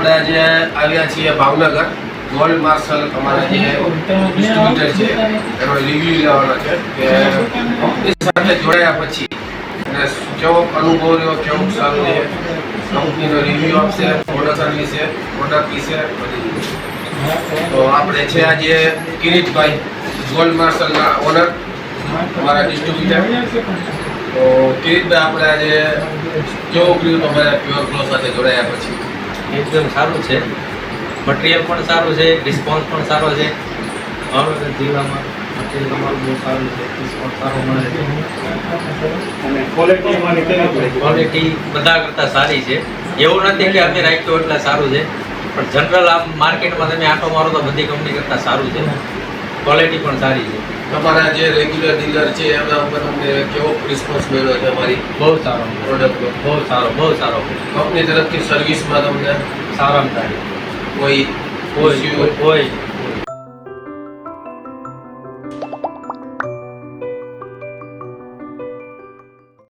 આપણે આજે આવ્યા છીએ ભાવનગર ગોલ્ડ માર્શલ અમારા જે ડિસ્ટ્રીબ્યુટર છે એનો રિવ્યુ લેવાનો છે કે કંપની સાથે જોડાયા પછી અને કેવો અનુભવ રહ્યો, કેવું સારું રહે, કંપનીનો રિવ્યુ આપશે, પ્રોડક્શન વિશે, પ્રોડક્ટ વિશે બધી. તો આપણે છે આજે કિરીટભાઈ ગોલ્ડ માર્શલના ઓનર, અમારા ડિસ્ટ્રીબ્યુટર. તો કિરીટભાઈ, આપણે આજે કેવું કર્યું તમારા પ્યોર ગ્લો સાથે જોડાયા પછી? એકદમ સારું છે, મટીરિયલ પણ સારું છે, રિસ્પોન્સ પણ સારો છે. ભાવનગર જિલ્લામાં મટીરિયલ તમારું બહુ સારું છે, રિસ્પોન્સ સારો મળે છે અને ક્વોલિટી બધા કરતાં સારી છે. એવું નથી કે અમે રાખ્યું એટલે સારું છે, પણ જનરલ આમ માર્કેટમાં તમે આંટો મારો તો બધી કંપની કરતાં સારું છે. ક્વોલિટી પણ સારી છે. તમારા જે રેગ્યુલર ડીલર છે એમના ઉપર તમને કેવો રિસ્પોન્સ મળ્યો છે અમારી બહુ સારો પ્રોડક્ટનો? બહુ સારો કંપની તરફથી સર્વિસમાં તમને સારામાં સારી કોઈ કોઈ